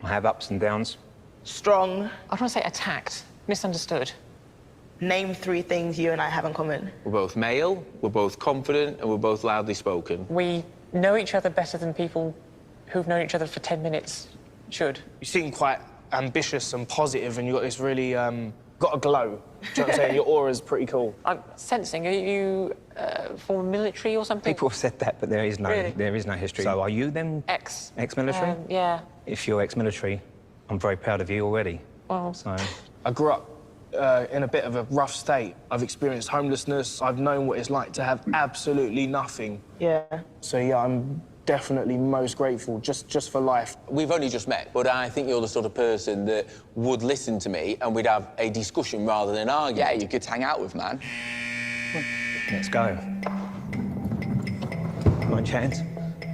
I have ups and downs. Strong. I want to say attacked, misunderstood. Name 3 things you and I have in common. We're both male, we're both confident, and we're both loudly spoken. We know each other better than people who've known each other for 10 minutes should. You seem quite ambitious and positive, and you've got this really, got a glow. Do you know what I'm saying? Your aura's pretty cool. I'm sensing, are you former military or something? People have said that, but there is no history. So are you then ex-military? Yeah. If you're ex-military, I'm very proud of you already. Well, So I grew up in a bit of a rough state. I've experienced homelessness. I've known what it's like to have absolutely nothing. Yeah. So yeah, I'm definitely most grateful just for life. We've only just met, but I think you're the sort of person that would listen to me and we'd have a discussion rather than argue. Yeah, you could hang out with, man. let's go. My chance.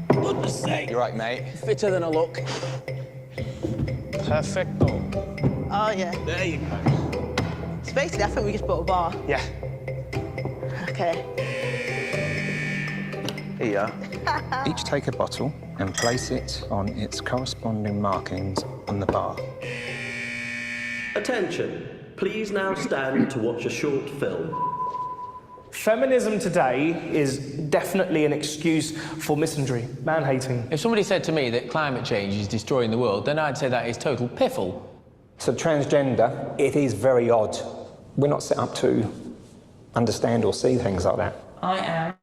Goodness sake. You're right, mate. Fitter than I look. Perfecto. Oh, yeah. There you go. So basically, I think we just built a bar. Yeah. Okay. Here, each take a bottle and place it on its corresponding markings on the bar. Attention, please now stand to watch a short film. Feminism today is definitely an excuse for misandry, man-hating. If somebody said to me that climate change is destroying the world, then I'd say that is total piffle. So transgender, it is very odd. We're not set up to understand or see things like that. I am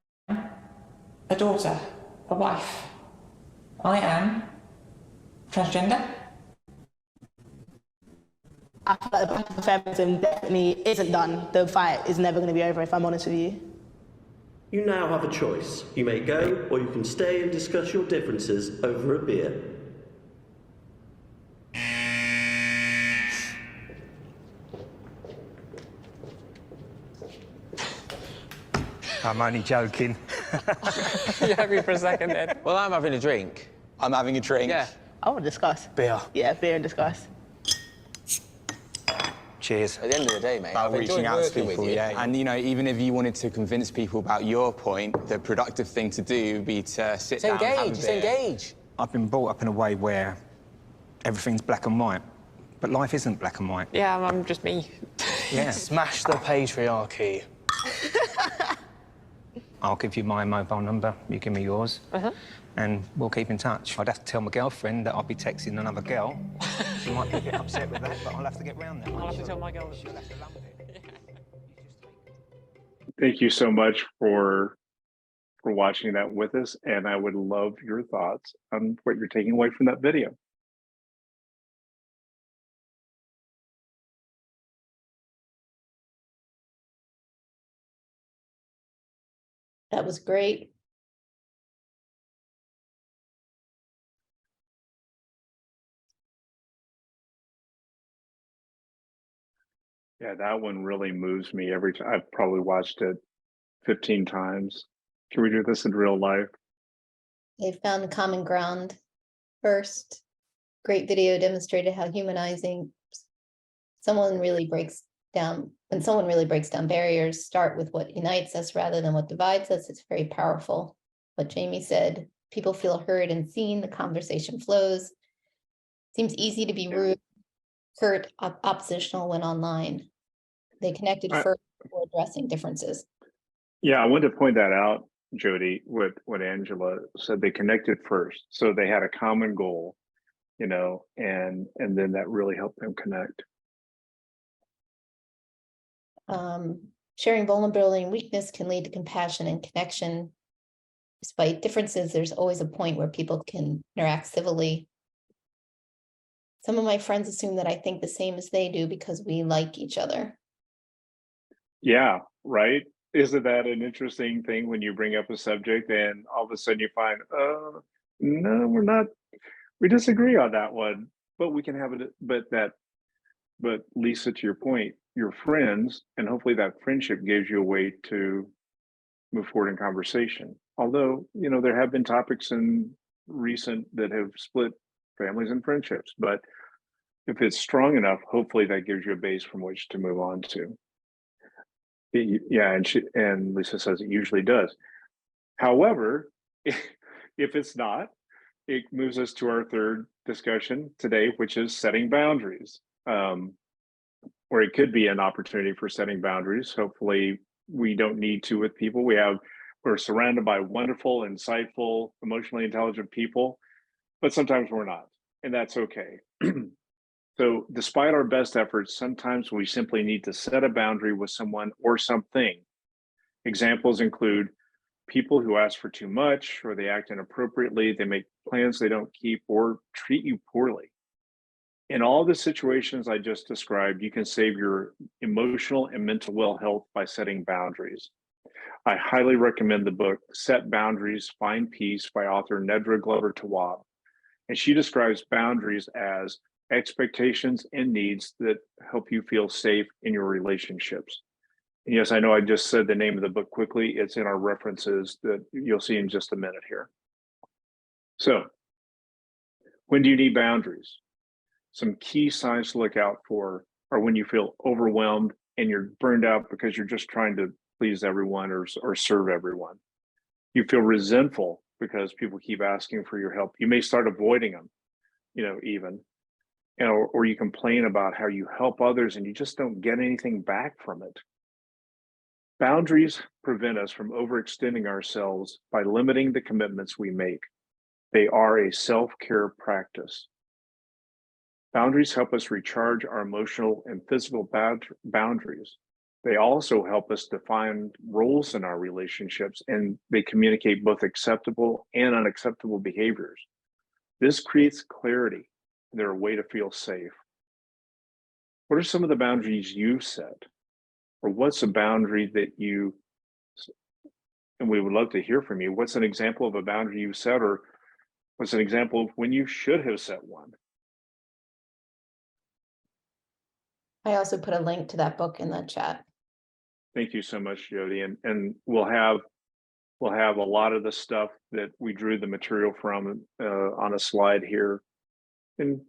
a daughter, a wife. I am transgender. I feel like the battle for feminism definitely isn't done. The fight is never going to be over, if I'm honest with you. You now have a choice. You may go, or you can stay and discuss your differences over a beer. I'm only joking. You had me for a second then. Well, I'm having a drink. I'm having a drink. Yeah. I want to discuss. Beer. Yeah, beer and discuss. Cheers. At the end of the day, mate, About I've reaching enjoyed out to working with people, you. yeah. And, you know, even if you wanted to convince people about your point, the productive thing to do would be to sit down and have a Engage, just beer. engage. I've been brought up in a way where everything's black and white, but life isn't black and white. Yeah, I'm just me. Yeah. Smash the patriarchy. I'll give you my mobile number, you give me yours, and we'll keep in touch. I'd have to tell my girlfriend that I'll be texting another girl. She might be a bit upset with that, but I'll have to get round that. I'll have to tell my girl. She'll have to lump it. Thank you so much for watching that with us, and I would love your thoughts on what you're taking away from that video. That was great. Yeah, that one really moves me every time. I've probably watched it 15 times. Can we do this in real life? They found common ground first. Great video demonstrated how humanizing someone really breaks down, when someone really breaks down barriers, start with what unites us rather than what divides us. It's very powerful. What Jamie said, people feel heard and seen, the conversation flows. Seems easy to be rude, curt, oppositional when online. They connected I- first before addressing differences. Yeah, I wanted to point that out, Jody, what Angela said. They connected first. So they had a common goal, you know, and then that really helped them connect. Sharing vulnerability and weakness can lead to compassion and connection. Despite differences, there's always a point where people can interact civilly. Some of my friends assume that I think the same as they do because we like each other. Yeah, right. Isn't that an interesting thing when you bring up a subject and all of a sudden you find, no, we're not, we disagree on that one, but we can have it, but Lisa, to your point, you're friends, and hopefully that friendship gives you a way to move forward in conversation. Although, you know, there have been topics in recent that have split families and friendships, but if it's strong enough, hopefully that gives you a base from which to move on to. Yeah, and Lisa says it usually does. However, if it's not, it moves us to our third discussion today, which is setting boundaries. Or it could be an opportunity for setting boundaries. Hopefully, we don't need to with people. We're surrounded by wonderful, insightful, emotionally intelligent people, but sometimes we're not, and that's okay. So despite our best efforts, sometimes we simply need to set a boundary with someone or something. Examples include people who ask for too much, or they act inappropriately, they make plans they don't keep, or treat you poorly. In all the situations I just described, you can save your emotional and mental well health by setting boundaries. I highly recommend the book Set Boundaries, Find Peace by author Nedra Glover Tawwab. And she describes boundaries as expectations and needs that help you feel safe in your relationships. And yes, I know I just said the name of the book quickly. It's in our references that you'll see in just a minute here. So, when do you need boundaries? Some key signs to look out for are when you feel overwhelmed and you're burned out because you're just trying to please everyone or serve everyone. You feel resentful because people keep asking for your help. You may start avoiding them, you know, even. You know, or you complain about how you help others and you just don't get anything back from it. Boundaries prevent us from overextending ourselves by limiting the commitments we make. They are a self-care practice. Boundaries help us recharge our emotional and physical boundaries. They also help us define roles in our relationships, and they communicate both acceptable and unacceptable behaviors. This creates clarity. They're a way to feel safe. What are some of the boundaries you set? Or what's a boundary that you, and we would love to hear from you, what's an example of a boundary you set, or what's an example of when you should have set one? I also put a link to that book in the chat. Thank you so much, Jody. And we'll have a lot of the stuff that we drew the material from on a slide here in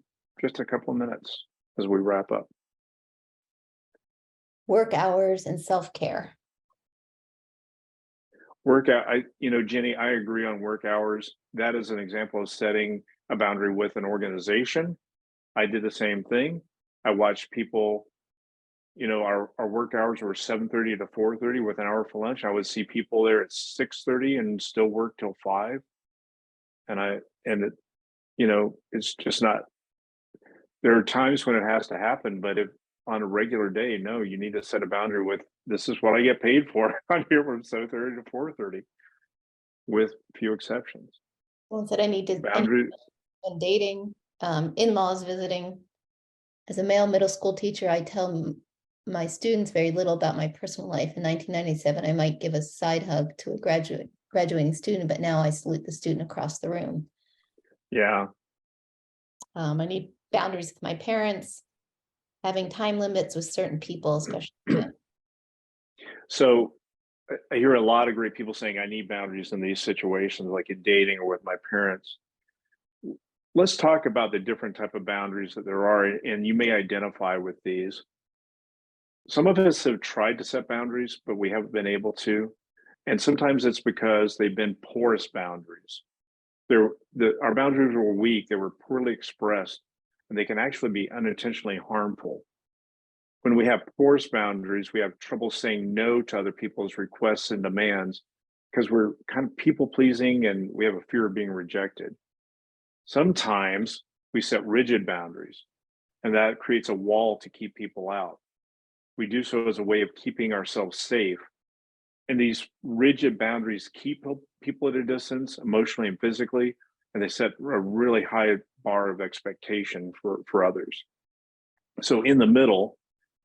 just a couple of minutes as we wrap up. Work hours and self-care. Workout, Jenny, I agree on work hours. That is an example of setting a boundary with an organization. I did the same thing. I watched people, our work hours were 7:30 to 4:30 with an hour for lunch. I would see people there at 6:30 and still work till 5. It's just not, there are times when it has to happen, but if on a regular day, no, you need to set a boundary with, this is what I get paid for. I'm here from 7:30 to 4:30 with few exceptions. One said I need to Boundary. and dating, in-laws visiting. As a male middle school teacher, I tell my students very little about my personal life. In 1997, I might give a side hug to a graduating student, but now I salute the student across the room. Yeah. I need boundaries with my parents, having time limits with certain people, especially. So I hear a lot of great people saying, I need boundaries in these situations, like in dating or with my parents. Let's talk about the different type of boundaries that there are, and you may identify with these. Some of us have tried to set boundaries, but we haven't been able to. And sometimes it's because they've been porous boundaries. Our boundaries were weak, they were poorly expressed, and they can actually be unintentionally harmful. When we have porous boundaries, we have trouble saying no to other people's requests and demands because we're kind of people pleasing and we have a fear of being rejected. Sometimes we set rigid boundaries, and that creates a wall to keep people out. We do so as a way of keeping ourselves safe. And these rigid boundaries keep people at a distance emotionally and physically, and they set a really high bar of expectation for others. So in the middle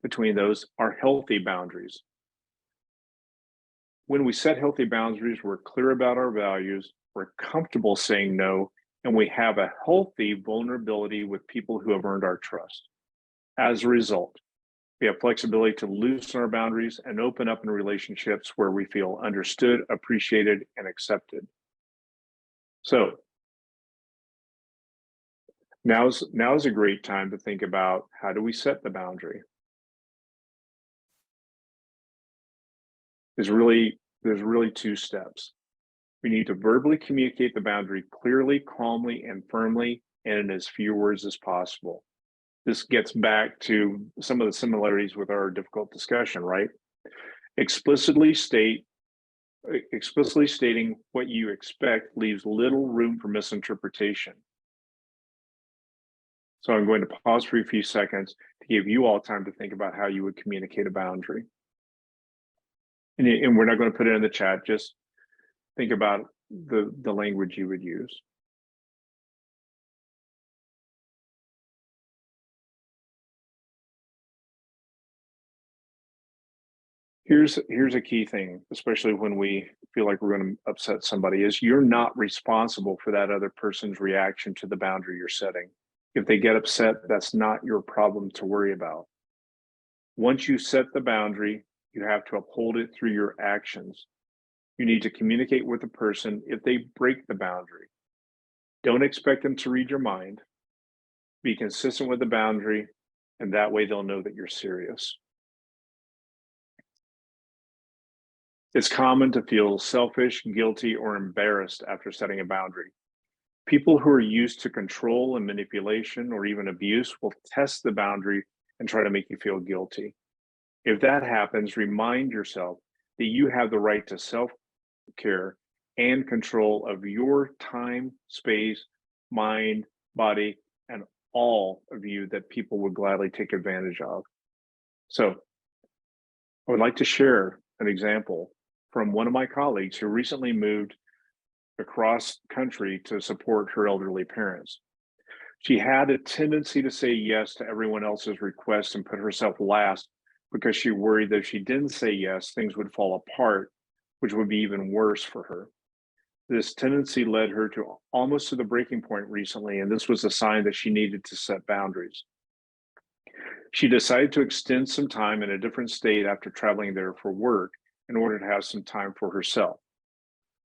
between those are healthy boundaries. When we set healthy boundaries, we're clear about our values, we're comfortable saying no, and we have a healthy vulnerability with people who have earned our trust. As a result, we have flexibility to loosen our boundaries and open up in relationships where we feel understood, appreciated, and accepted. So now's a great time to think about, how do we set the boundary? There's really two steps. We need to verbally communicate the boundary clearly, calmly, and firmly, and in as few words as possible. This gets back to some of the similarities with our difficult discussion, right? Explicitly stating what you expect leaves little room for misinterpretation. So I'm going to pause for a few seconds to give you all time to think about how you would communicate a boundary. And we're not going to put it in the chat, just think about the language you would use. Here's a key thing, especially when we feel like we're going to upset somebody, is you're not responsible for that other person's reaction to the boundary you're setting. If they get upset, that's not your problem to worry about. Once you set the boundary, you have to uphold it through your actions. You need to communicate with the person if they break the boundary. Don't expect them to read your mind. Be consistent with the boundary, and that way they'll know that you're serious. It's common to feel selfish, guilty, or embarrassed after setting a boundary. People who are used to control and manipulation or even abuse will test the boundary and try to make you feel guilty. If that happens, remind yourself that you have the right to self-care and control of your time, space, mind, body, and all of you that people would gladly take advantage of. So I would like to share an example from one of my colleagues who recently moved across country to support her elderly parents. She had a tendency to say yes to everyone else's requests and put herself last because she worried that if she didn't say yes, things would fall apart, which would be even worse for her. This tendency led her to almost to the breaking point recently, and this was a sign that she needed to set boundaries. She decided to extend some time in a different state after traveling there for work in order to have some time for herself.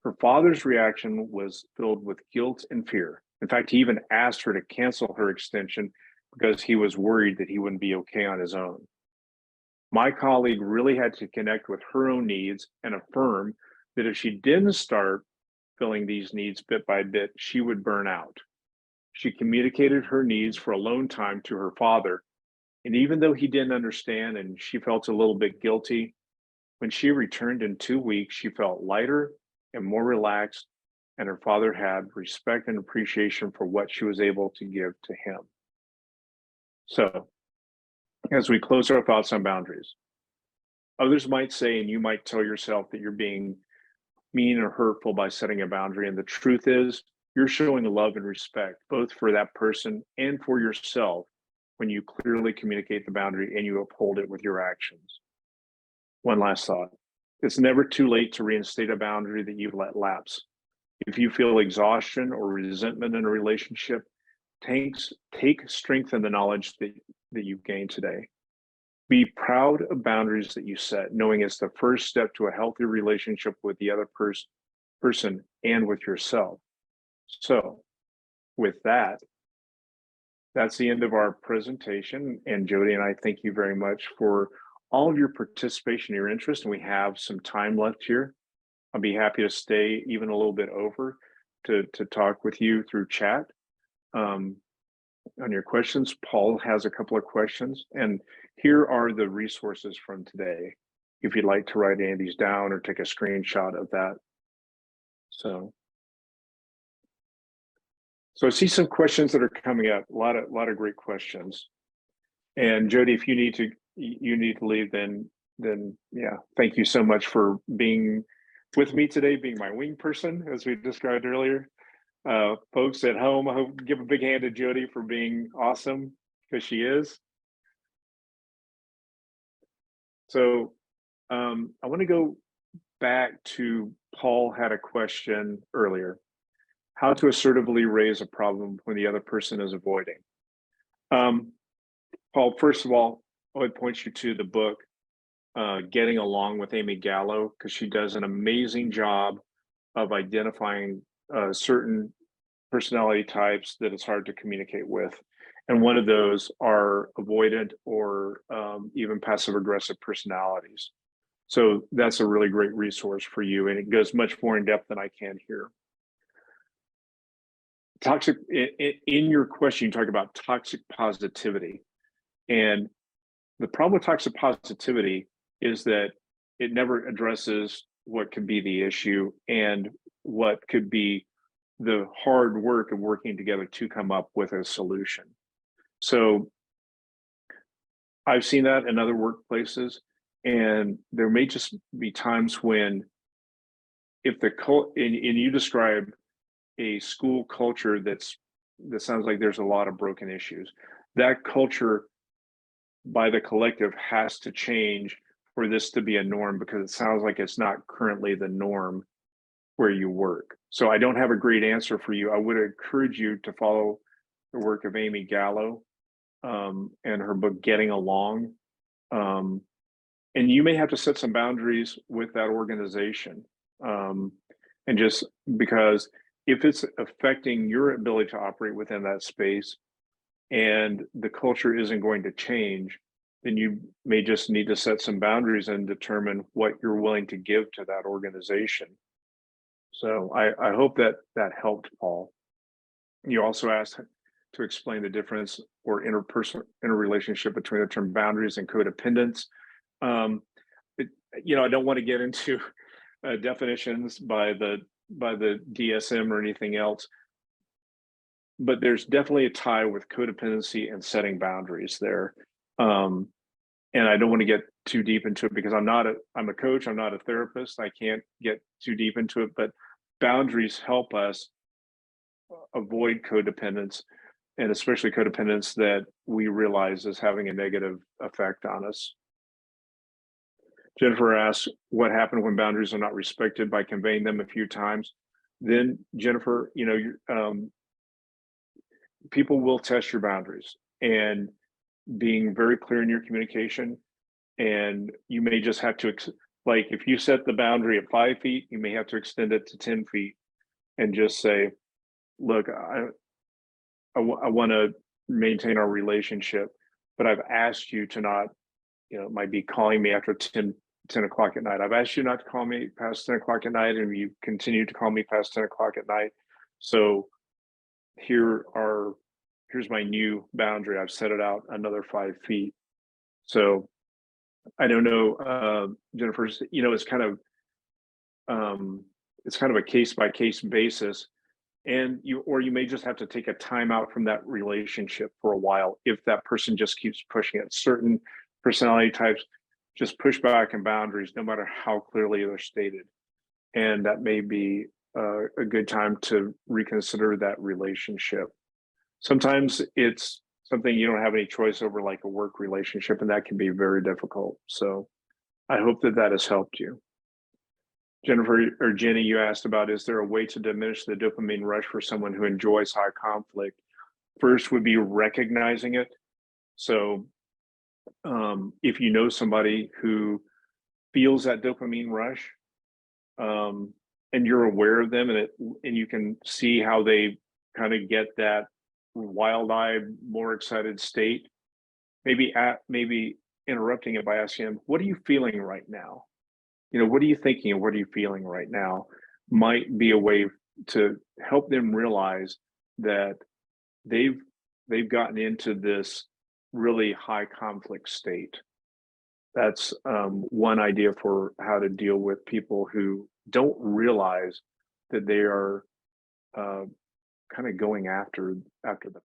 Her father's reaction was filled with guilt and fear. In fact, he even asked her to cancel her extension because he was worried that he wouldn't be okay on his own. My colleague really had to connect with her own needs and affirm that if she didn't start filling these needs bit by bit, she would burn out. She communicated her needs for alone time to her father, and even though he didn't understand and she felt a little bit guilty, when she returned in 2 weeks, she felt lighter and more relaxed, and her father had respect and appreciation for what she was able to give to him. So, as we close our thoughts on boundaries, others might say, and you might tell yourself, that you're being mean or hurtful by setting a boundary. And the truth is, you're showing love and respect, both for that person and for yourself, when you clearly communicate the boundary and you uphold it with your actions. One last thought. It's never too late to reinstate a boundary that you've let lapse. If you feel exhaustion or resentment in a relationship, take strength in the knowledge that you've gained today. Be proud of boundaries that you set, knowing it's the first step to a healthy relationship with the other person and with yourself. So with that, that's the end of our presentation. And Jody and I thank you very much for all of your participation, your interest, and we have some time left here. I'll be happy to stay even a little bit over to talk with you through chat on your questions. Paul has a couple of questions, and here are the resources from today, if you'd like to write any of these down or take a screenshot of that. So I see some questions that are coming up, a lot of great questions. And Jody, if you need to leave, then yeah, thank you so much for being with me today, being my wing person, as we described earlier. Folks at home, I hope give a big hand to Jody for being awesome, because she is. So I want to go back to Paul had a question earlier. How to assertively raise a problem when the other person is avoiding. Paul, first of all, I would point you to the book, Getting Along with Amy Gallo, because she does an amazing job of identifying certain personality types that it's hard to communicate with. And one of those are avoidant or even passive aggressive personalities. So that's a really great resource for you. And it goes much more in depth than I can here. Toxic, in your question, you talk about toxic positivity. And the problem with toxic positivity is that it never addresses what could be the issue and what could be the hard work of working together to come up with a solution. So I've seen that in other workplaces, and there may just be times when if and you describe a school culture that sounds like there's a lot of broken issues. That culture by the collective has to change for this to be a norm, because it sounds like it's not currently the norm where you work. So I don't have a great answer for you. I would encourage you to follow the work of Amy Gallo and her book, Getting Along. And you may have to set some boundaries with that organization. And just because if it's affecting your ability to operate within that space and the culture isn't going to change, then you may just need to set some boundaries and determine what you're willing to give to that organization. So I hope that helped, Paul. You also asked to explain the difference or interrelationship between the term boundaries and codependence. I don't want to get into definitions by the DSM or anything else, but there's definitely a tie with codependency and setting boundaries there. And I don't want to get too deep into it because I'm a coach, I'm not a therapist. I can't get too deep into it, but boundaries help us avoid codependence, and especially codependence that we realize is having a negative effect on us. Jennifer asks, what happened when boundaries are not respected? By conveying them a few times. Then Jennifer, people will test your boundaries, and being very clear in your communication. And you may just have to, like if you set the boundary at 5 feet, you may have to extend it to 10 feet and just say, look, I want to maintain our relationship, but I've asked you to not, might be calling me after 10 o'clock at night. I've asked you not to call me past 10 o'clock at night, and you continue to call me past 10 o'clock at night. So here's my new boundary. I've set it out another 5 feet. So I don't know, Jennifer, it's kind of a case by case basis. And you may just have to take a time out from that relationship for a while if that person just keeps pushing it. Certain personality types just push back in boundaries no matter how clearly they're stated. And that may be a good time to reconsider that relationship. Sometimes it's something you don't have any choice over, like a work relationship, and that can be very difficult. So I hope that that has helped you. Jennifer or Jenny, you asked about, is there a way to diminish the dopamine rush for someone who enjoys high conflict? First would be recognizing it. So if you know somebody who feels that dopamine rush, and you're aware of them, and you can see how they kind of get that wild-eyed, more excited state, maybe interrupting it by asking them, what are you feeling right now? You know, what are you thinking and what are you feeling right now, might be a way to help them realize that they've gotten into this really high conflict state. That's one idea for how to deal with people who don't realize that they are kind of going after the